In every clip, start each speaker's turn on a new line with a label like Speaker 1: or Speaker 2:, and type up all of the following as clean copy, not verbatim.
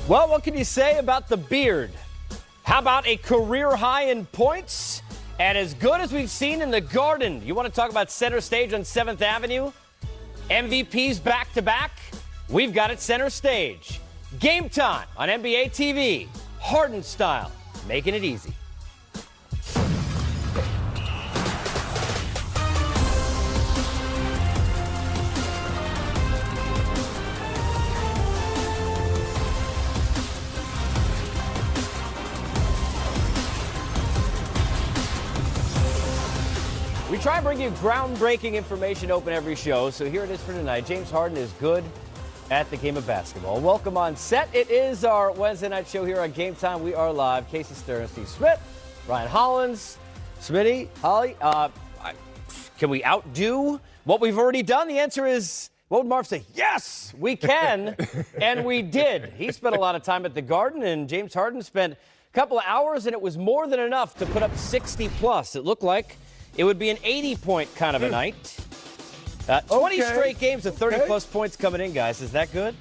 Speaker 1: Well, what can you say about the beard? How about a career high in points? And as good as we've seen in the Garden. You want to talk about center stage on 7th Avenue? MVPs back-to-back? We've got it center stage. Game time on NBA TV. Harden style. Making it easy. We try and bring you groundbreaking information open every show, so here it is for tonight. James Harden is good at the game of basketball. Welcome on set. It is our Wednesday night show here on Game Time. We are live. Casey Stern, Steve Smith, Ryan Hollins, Smitty, Holly. Can we outdo what we've already done? The answer is, what would Marv say? Yes, we can, and we did. He spent a lot of time at the Garden, and James Harden spent a couple of hours, and it was more than enough to put up 60-plus. It looked like it would be an 80-point kind of a night. 20 straight games of 30-plus points coming in, guys. Is that good?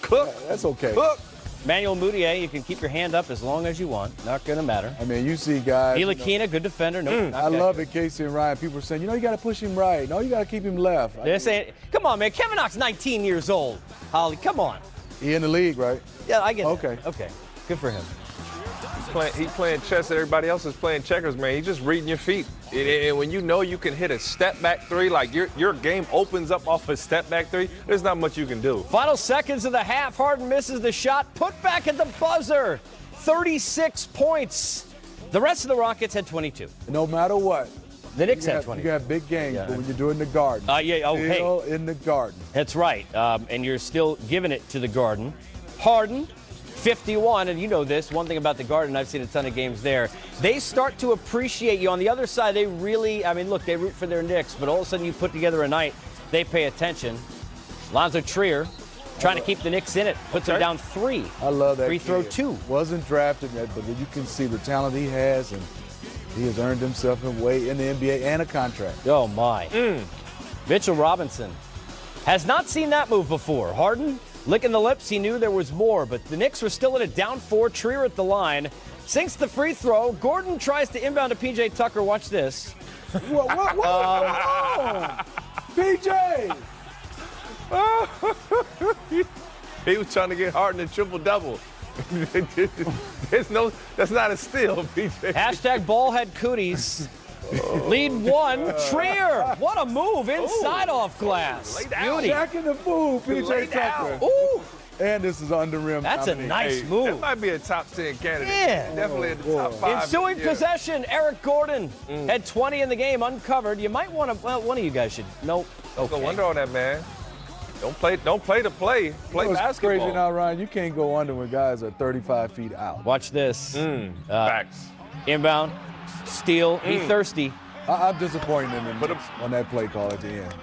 Speaker 2: Cook. That's okay.
Speaker 1: Cook. Manuel Mudiay, you can keep your hand up as long as you want. Not going to matter.
Speaker 2: I mean, you see guys.
Speaker 1: Ntilikina, good defender. Nope,
Speaker 2: I love it, Casey and Ryan. People are saying, you got to push him right. No, you got to keep him left.
Speaker 1: They're saying, come on, man. Kevin Knox, 19 years old. Holly, come on.
Speaker 2: He in the league, right?
Speaker 1: Yeah, I get it.
Speaker 2: Okay.
Speaker 1: Okay. Good for him.
Speaker 3: He's playing chess. Everybody else is playing checkers, man. He's just reading your feet. And when you know you can hit a step-back three, like your game opens up off a step-back three, there's not much you can do.
Speaker 1: Final seconds of the half. Harden misses the shot. Put back at the buzzer. 36 points. The rest of the Rockets had 22.
Speaker 2: No matter what.
Speaker 1: The Knicks had 20.
Speaker 2: You got big games, but when you're doing the Garden. Still in the Garden.
Speaker 1: That's right. And you're still giving it to the Garden. Harden, 51, and you know this, one thing about the Garden, I've seen a ton of games there, they start to appreciate you. On the other side, they really, look, they root for their Knicks, but all of a sudden you put together a night, they pay attention. Lonzo Trier trying to keep the Knicks in it, puts them down 3.
Speaker 2: I love that
Speaker 1: Free throw
Speaker 2: kid.
Speaker 1: 2.
Speaker 2: Wasn't drafted yet, but you can see the talent he has, and he has earned himself a way in the NBA and a contract.
Speaker 1: Oh, my. Mitchell Robinson has not seen that move before. Harden licking the lips, he knew there was more, but the Knicks were still in a down 4. Trier at the line, sinks the free throw. Gordon tries to inbound to P.J. Tucker. Watch this.
Speaker 2: What? PJ!
Speaker 3: He was trying to get Harden a triple-double. That's not a steal, PJ.
Speaker 1: Hashtag ballhead cooties. Lead 1, Trier. What a move inside off glass.
Speaker 3: Lay down.
Speaker 1: Beauty.
Speaker 2: Jacking the fool, PJ Tucker.
Speaker 1: Ooh,
Speaker 2: And this is under rim.
Speaker 1: that's a nice
Speaker 3: That
Speaker 1: move.
Speaker 3: might be a top 10 candidate.
Speaker 1: Yeah.
Speaker 3: Definitely in the top 5.
Speaker 1: Ensuing possession, Eric Gordon had 20 in the game, uncovered. You might want to, well, one of you guys should. Nope.
Speaker 3: No
Speaker 1: Okay.
Speaker 3: wonder on that, man. Don't play to play. Play
Speaker 2: It's
Speaker 3: basketball.
Speaker 2: crazy now, Ryan. You can't go under when guys are 35 feet out.
Speaker 1: Watch this.
Speaker 3: Facts.
Speaker 1: Inbound, steal. He thirsty.
Speaker 2: I'm disappointed in him on that play call at the end.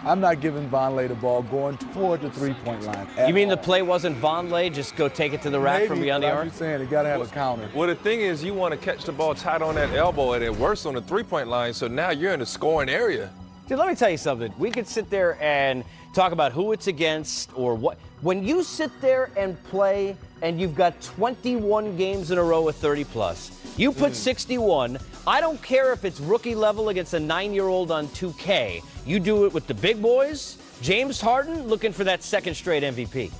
Speaker 2: I'm not giving Vonleh the ball going toward the three-point line.
Speaker 1: You mean the play wasn't Vonleh? Just go take it to the rack from beyond the arc?
Speaker 2: I'm just saying, you got to have a counter.
Speaker 3: Well, the thing is, you want to catch the ball tight on that elbow and it worse on the three-point line, so now you're in the scoring area.
Speaker 1: Dude, let me tell you something. We could sit there and talk about who it's against or what. When you sit there and play and you've got 21 games in a row with 30-plus, you put 61. I don't care if it's rookie level against a 9-year-old on 2K. You do it with the big boys. James Harden looking for that second straight MVP.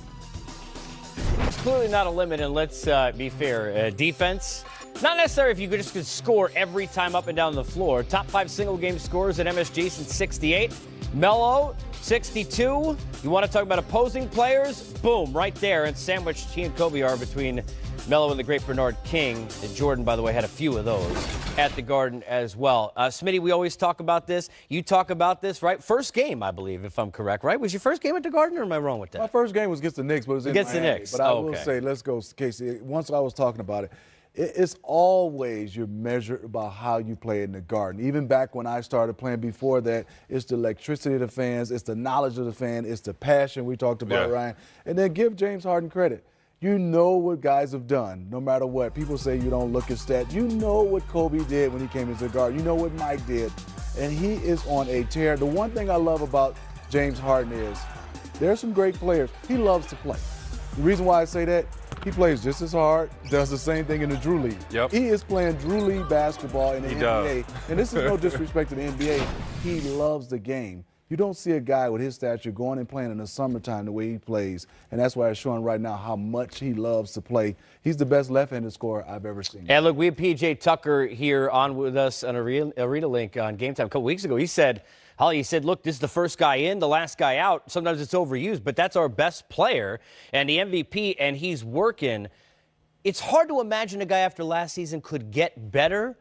Speaker 1: It's clearly not a limit, and let's be fair. Defense, not necessary if you could just score every time up and down the floor. Top 5 single-game scorers at MSG since '68. Melo, 62. You want to talk about opposing players? Boom, right there. And sandwiched he and Kobe are between Melo and the great Bernard King. And Jordan, by the way, had a few of those at the Garden as well. Smitty, we always talk about this. You talk about this, right? First game, I believe, if I'm correct, right? Was your first game at the Garden, or am I wrong with that?
Speaker 2: My first game was against the Knicks, but it was
Speaker 1: Against the
Speaker 2: Miami.
Speaker 1: Knicks.
Speaker 2: But I will say, let's go, Casey. Once I was talking about it, it's always you're measured about how you play in the Garden. Even back when I started playing before that, it's the electricity of the fans, it's the knowledge of the fan, it's the passion we talked about, Ryan. And then give James Harden credit. You know what guys have done, no matter what. People say you don't look at stats. You know what Kobe did when he came into the Garden. You know what Mike did. And he is on a tear. The one thing I love about James Harden is there's some great players. He loves to play. The reason why I say that, he plays just as hard, does the same thing in the Drew League.
Speaker 3: Yep.
Speaker 2: He is playing Drew League basketball in the
Speaker 3: He
Speaker 2: NBA.
Speaker 3: does.
Speaker 2: And this is no disrespect to the NBA. He loves the game. You don't see a guy with his stature going and playing in the summertime the way he plays. And that's why it's showing right now how much he loves to play. He's the best left-handed scorer I've ever seen.
Speaker 1: And look, we had PJ Tucker here on with us on Arena Link on GameTime a couple weeks ago. He said, look, this is the first guy in, the last guy out. Sometimes it's overused, but that's our best player and the MVP, and he's working. It's hard to imagine a guy after last season could get better.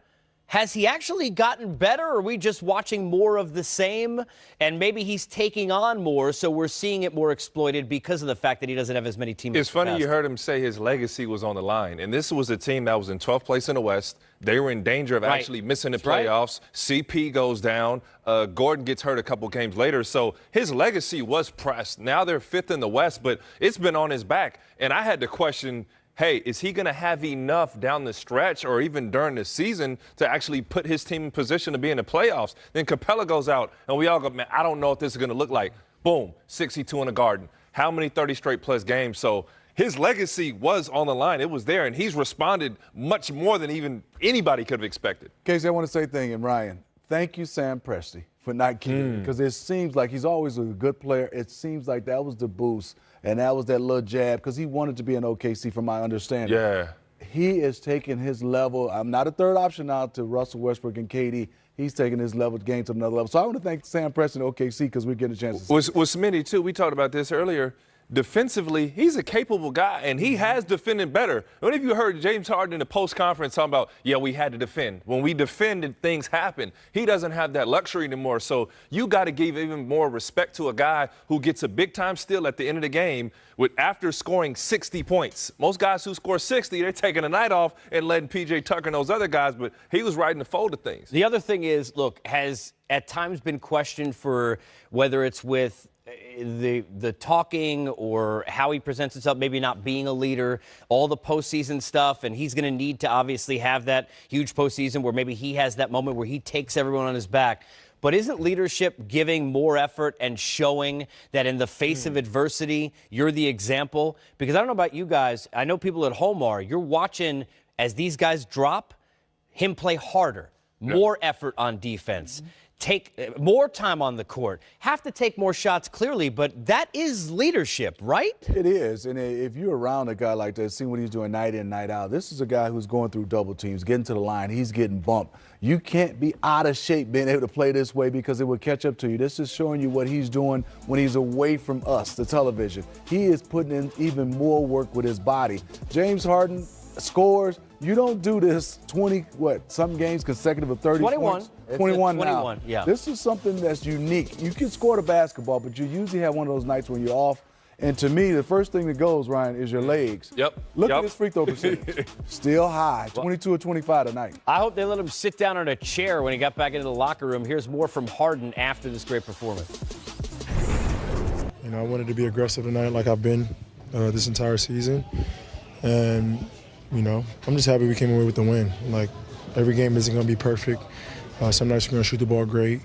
Speaker 1: Has he actually gotten better, or are we just watching more of the same? And maybe he's taking on more, so we're seeing it more exploited because of the fact that he doesn't have as many teammates.
Speaker 3: It's funny you heard him say his legacy was on the line. And this was a team that was in 12th place in the West. They were in danger of actually missing the playoffs. CP goes down. Gordon gets hurt a couple games later. So his legacy was pressed. Now they're 5th in the West, but it's been on his back. And I had to question, hey, is he going to have enough down the stretch or even during the season to actually put his team in position to be in the playoffs? Then Capella goes out, and we all go, man, I don't know what this is going to look like. Boom, 62 in the Garden. How many 30 straight plus games? So his legacy was on the line. It was there, and he's responded much more than even anybody could have expected.
Speaker 2: Casey, I want to say thank you, Ryan. Thank you, Sam Presti, for not kidding, because it seems like he's always a good player. It seems like that was the boost. And that was that little jab, because he wanted to be in OKC from my understanding.
Speaker 3: Yeah.
Speaker 2: He is taking his level. I'm not a third option now to Russell Westbrook and KD. He's taking his level game to another level. So I want to thank Sam Preston and OKC because we're getting a chance to see.
Speaker 3: With Smitty, too, we talked about this earlier. Defensively, he's a capable guy, and he has defended better. What have you heard James Harden in the post-conference talking about, yeah, we had to defend. When we defended, things happen. He doesn't have that luxury anymore. So you got to give even more respect to a guy who gets a big-time steal at the end of the game after scoring 60 points. Most guys who score 60, they're taking a night off and letting P.J. Tucker and those other guys, but he was riding the fold of things.
Speaker 1: The other thing is, look, has at times been questioned for whether it's with the talking or how he presents himself, maybe not being a leader, all the postseason stuff, and he's going to need to obviously have that huge postseason where maybe he has that moment where he takes everyone on his back. But isn't leadership giving more effort and showing that in the face of adversity, you're the example? Because I don't know about you guys. I know people at home are. You're watching as these guys drop, him play harder, more effort on defense. Take more time on the court, have to take more shots clearly, but that is leadership, right?
Speaker 2: It is, and if you're around a guy like that, seeing what he's doing night in, night out, this is a guy who's going through double teams, getting to the line, he's getting bumped. You can't be out of shape being able to play this way because it will catch up to you. This is showing you what he's doing when he's away from us, the television. He is putting in even more work with his body. James Harden scores. You don't do this 20, some games consecutive of 30
Speaker 1: 21.
Speaker 2: points? 21 now.
Speaker 1: 21, yeah.
Speaker 2: This is something that's unique. You can score the basketball, but you usually have one of those nights when you're off. And to me, the first thing that goes, Ryan, is your legs.
Speaker 3: Yep.
Speaker 2: Look at his free throw percentage. Still high, 22 or 25 tonight.
Speaker 1: I hope they let him sit down on a chair when he got back into the locker room. Here's more from Harden after this great performance.
Speaker 4: You know, I wanted to be aggressive tonight like I've been this entire season. And, you know, I'm just happy we came away with the win. Like, every game isn't going to be perfect. Some nights we're going to shoot the ball great.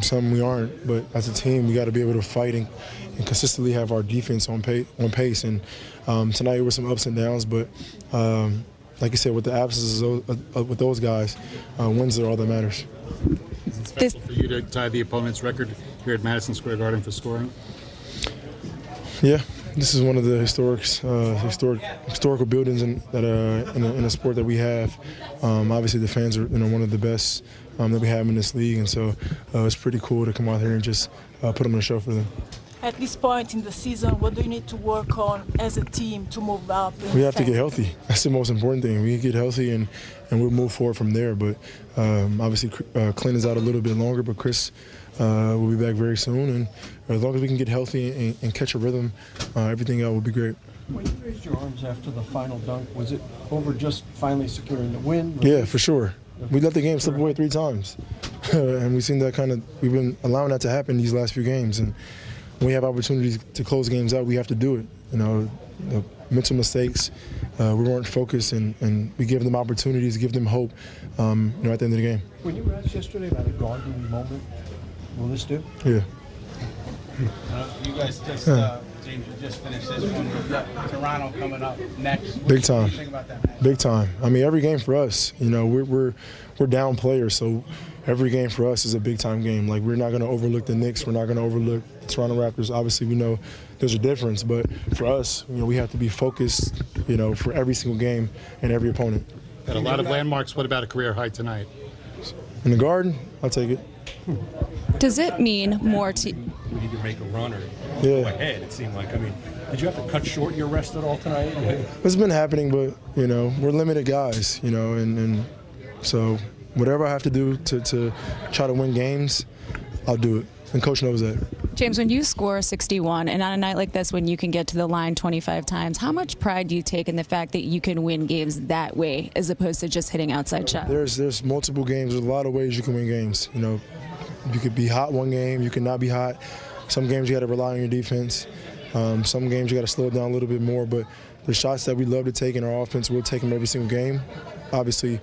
Speaker 4: Some we aren't. But as a team, we got to be able to fight and consistently have our defense on pace. And tonight there were some ups and downs. But like you said, with the absences with those guys, wins are all that matters.
Speaker 5: Is it special for you to tie the opponent's record here at Madison Square Garden for scoring?
Speaker 4: Yeah. This is one of the historical buildings in a sport that we have. Obviously, the fans are one of the best that we have in this league, and so it's pretty cool to come out here and just put them on a show for them.
Speaker 6: At this point in the season, what do you need to work on as a team to move up?
Speaker 4: We have to get healthy. That's the most important thing. We get healthy and we'll move forward from there. But obviously, Clint is out a little bit longer, but Chris will be back very soon. And as long as we can get healthy and catch a rhythm, everything else will be great.
Speaker 7: When you raised your arms after the final dunk, was it over just finally securing the win?
Speaker 4: Yeah, for sure. We let the game slip away 3 times. And we've seen that we've been allowing that to happen these last few games. And when we have opportunities to close games out, we have to do it. You know, the mental mistakes, we weren't focused, and we give them opportunities, give them hope, at the end of the game.
Speaker 7: When you were asked yesterday about a Garden moment, will this do?
Speaker 4: Yeah.
Speaker 8: You guys just James, you just finished this one. We've got Toronto coming up next.
Speaker 4: Big time.
Speaker 8: What do you think about that match?
Speaker 4: Big time. I mean, every game for us, you know, we're down players, so every game for us is a big time game. Like, we're not going to overlook the Knicks. We're not going to overlook the Toronto Raptors. Obviously, we know there's a difference, but for us, you know, we have to be focused, you know, for every single game and every opponent.
Speaker 5: Had a lot of landmarks. What about a career high tonight?
Speaker 4: In the Garden, I'll take it.
Speaker 9: Does it mean more to?
Speaker 7: We need to make a run or
Speaker 4: Yeah.
Speaker 7: go ahead, it seemed like. I mean, did you have to cut short your rest at all tonight?
Speaker 4: It's been happening, but, you know, we're limited guys, you know, and so whatever I have to do to try to win games, I'll do it. And Coach knows that.
Speaker 9: James, when you score 61, and on a night like this when you can get to the line 25 times, how much pride do you take in the fact that you can win games that way as opposed to just hitting outside shots? There's multiple games. There's a lot of ways you can win games. You know, you could be hot one game, you could not be hot. Some games you got to rely on your defense. Some games you got to slow it down a little bit more. But the shots that we love to take in our offense, we'll take them every single game. Obviously,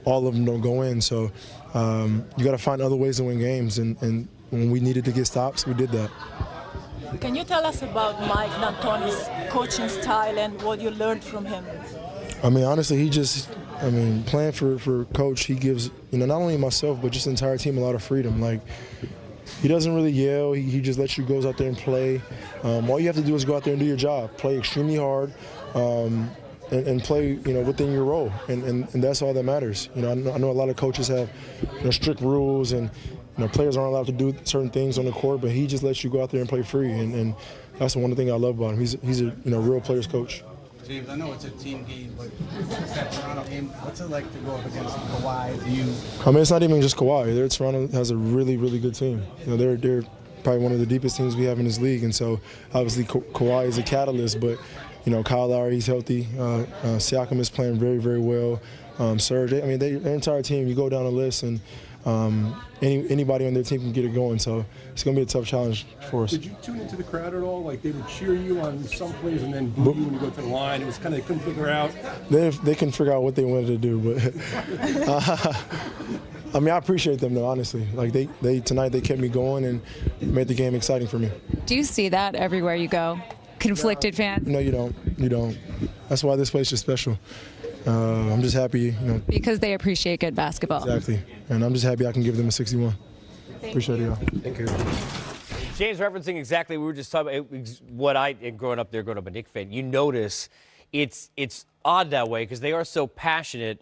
Speaker 9: all of them don't go in. So you got to find other ways to win games. And when we needed to get stops, we did that.
Speaker 6: Can you tell us about Mike D'Antoni's coaching style and what you learned from him?
Speaker 4: I mean, honestly, playing for Coach, he gives, you know, not only myself, but just the entire team a lot of freedom. Like, he doesn't really yell. He just lets you go out there and play. All you have to do is go out there and do your job. Play extremely hard and play, you know, within your role. And that's all that matters. You know, I know a lot of coaches have, you know, strict rules and, you know, players aren't allowed to do certain things on the court, but he just lets you go out there and play free. And that's one thing I love about him. He's a, you know, real players coach.
Speaker 8: James, I know it's a team game, but that Toronto game, what's it like to go up against Kawhi? Do you?
Speaker 4: I mean, it's not even just Kawhi. Toronto has a really, really good team. You know, they're probably one of the deepest teams we have in this league, and so obviously Kawhi is a catalyst. But you know, Kyle Lowry, he's healthy. Siakam is playing very, very well. Serge, I mean, their entire team. You go down the list, and anybody on their team can get it going. So it's going to be a tough challenge for us.
Speaker 7: Did you tune into the crowd at all? Like, they would cheer you on some plays and then boo you when you go to the line. It was kind of, they couldn't figure out.
Speaker 4: They can figure out what they wanted to do, but I mean, I appreciate them though, honestly. Like tonight they kept me going and made the game exciting for me.
Speaker 9: Do you see that everywhere you go? Conflicted fans?
Speaker 4: No, you don't. You don't. That's why this place is special. I'm just happy, you know.
Speaker 9: Because they appreciate good basketball.
Speaker 4: Exactly. And I'm just happy I can give them a 61. Appreciate it, y'all.
Speaker 7: Thank you.
Speaker 1: James referencing exactly what we were just talking about. What growing up a Knicks fan, you notice it's odd that way because they are so passionate,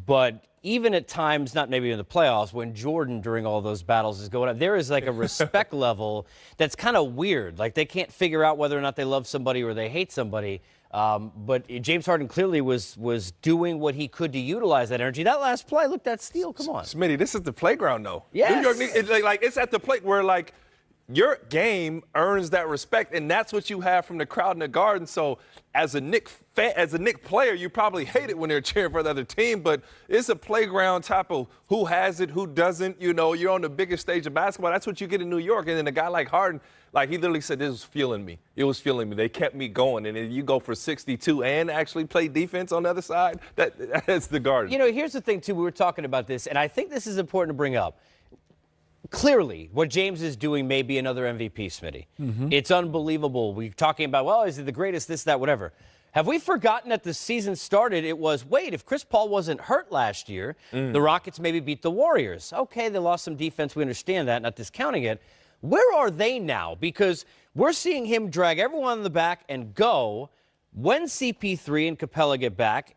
Speaker 1: but even at times, not maybe in the playoffs, when Jordan during all those battles is going on, there is like a respect level that's kind of weird. Like they can't figure out whether or not they love somebody or they hate somebody. But James Harden clearly was doing what he could to utilize that energy. That last play, look, that steal, come on.
Speaker 3: Smitty, this is the playground, though.
Speaker 1: Yes.
Speaker 3: New York Knicks, it's at the plate where, like, your game earns that respect, and that's what you have from the crowd in the Garden. So as a Knicks fan, as a Knicks player, you probably hate it when they're cheering for the other team, but it's a playground type of who has it, who doesn't. You know, you're on the biggest stage of basketball. That's what you get in New York. And then a guy like Harden, like he literally said, this was fueling me. It was fueling me. They kept me going. And then you go for 62 and actually play defense on the other side. That's the Garden.
Speaker 1: You know, here's the thing, too. We were talking about this, and I think this is important to bring up. Clearly, what James is doing may be another MVP, Smitty. Mm-hmm. It's unbelievable. We're talking about, well, is he the greatest, this, that, whatever. Have we forgotten that the season started, it was, wait, if Chris Paul wasn't hurt last year, the Rockets maybe beat the Warriors. Okay, they lost some defense. We understand that, not discounting it. Where are they now? Because we're seeing him drag everyone in the back and go. When CP3 and Capella get back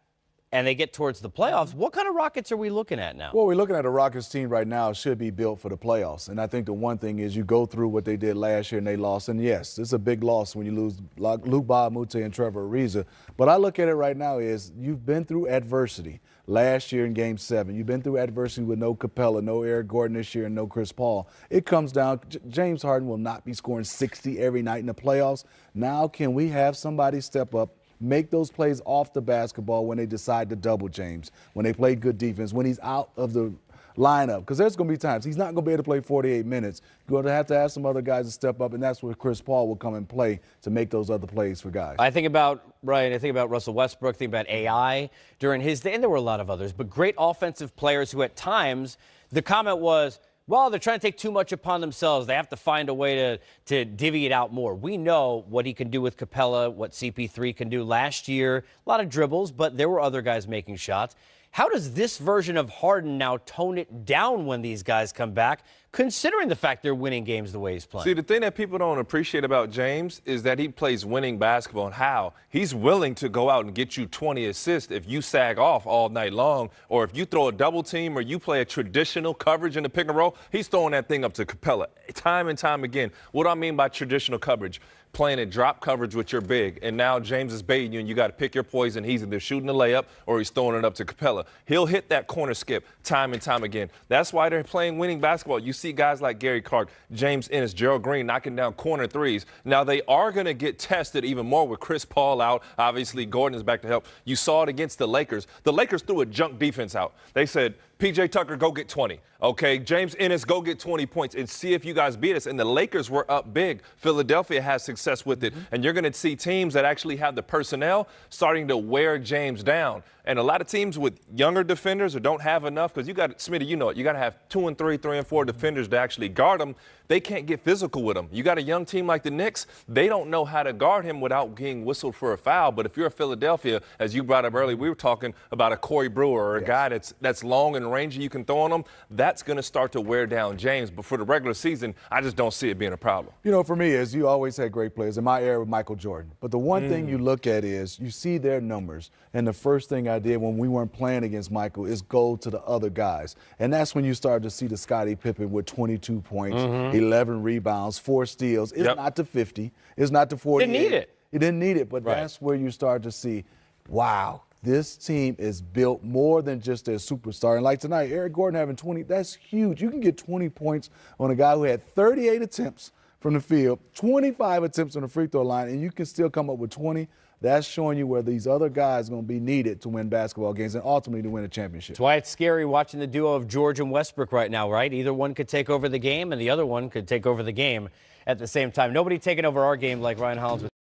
Speaker 1: and they get towards the playoffs, what kind of Rockets are we looking at now?
Speaker 2: Well, we're looking at a Rockets team right now should be built for the playoffs. And I think the one thing is you go through what they did last year and they lost. And, yes, it's a big loss when you lose Luke Baamute and Trevor Ariza. But I look at it right now is you've been through adversity last year in Game 7. You've been through adversity with no Capella, no Eric Gordon this year, and no Chris Paul. It comes down, James Harden will not be scoring 60 every night in the playoffs. Now can we have somebody step up, make those plays off the basketball when they decide to double James, when they play good defense, when he's out of the lineup? Because there's going to be times he's not going to be able to play 48 minutes. You're going to have some other guys to step up, and that's where Chris Paul will come and play to make those other plays for guys.
Speaker 1: I think about Russell Westbrook, think about AI during his day, and there were a lot of others, but great offensive players who at times the comment was, well, they're trying to take too much upon themselves. They have to find a way to divvy it out more. We know what he can do with Capella, what CP3 can do. Last year, a lot of dribbles, but there were other guys making shots. How does this version of Harden now tone it down when these guys come back, considering the fact they're winning games the way he's playing?
Speaker 3: See, the thing that people don't appreciate about James is that he plays winning basketball, and how he's willing to go out and get you 20 assists if you sag off all night long, or if you throw a double team or you play a traditional coverage in the pick and roll, he's throwing that thing up to Capella time and time again. What do I mean by traditional coverage? Playing a drop coverage with your big, and now James is baiting you, and you got to pick your poison. He's either shooting the layup or he's throwing it up to Capella. He'll hit that corner skip time and time again. That's why they're playing winning basketball. You see guys like Gary Clark, James Ennis, Gerald Green knocking down corner threes. Now they are going to get tested even more with Chris Paul out. Obviously, Gordon is back to help. You saw it against the Lakers. The Lakers threw a junk defense out. They said, P.J. Tucker, go get 20. Okay, James Ennis, go get 20 points and see if you guys beat us. And the Lakers were up big. Philadelphia has success with it. And you're going to see teams that actually have the personnel starting to wear James down. And a lot of teams with younger defenders or don't have enough, because you got, Smitty, you know it, you got to have 2 and 3, 3 and 4 defenders to actually guard them. They can't get physical with him. You got a young team like the Knicks, they don't know how to guard him without getting whistled for a foul. But if you're a Philadelphia, as you brought up earlier, we were talking about a Corey Brewer or a guy that's long and rangy you can throw on him. That's going to start to wear down James. But for the regular season, I just don't see it being a problem.
Speaker 2: You know, for me, is you always had great players. In my era with Michael Jordan. But the one thing you look at is you see their numbers. And the first thing I did when we weren't playing against Michael is go to the other guys. And that's when you start to see the Scottie Pippen with 22 points, 11 rebounds, 4 steals. It's not to 50. It's not to 40.
Speaker 1: Didn't need it.
Speaker 2: He didn't need it. But that's where you start to see, wow, this team is built more than just their superstar. And like tonight, Eric Gordon having 20, that's huge. You can get 20 points on a guy who had 38 attempts from the field, 25 attempts on the free throw line, and you can still come up with 20. That's showing you where these other guys are going to be needed to win basketball games and ultimately to win a championship.
Speaker 1: That's why it's scary watching the duo of George and Westbrook right now, right? Either one could take over the game and the other one could take over the game at the same time. Nobody taking over our game like Ryan Hollins.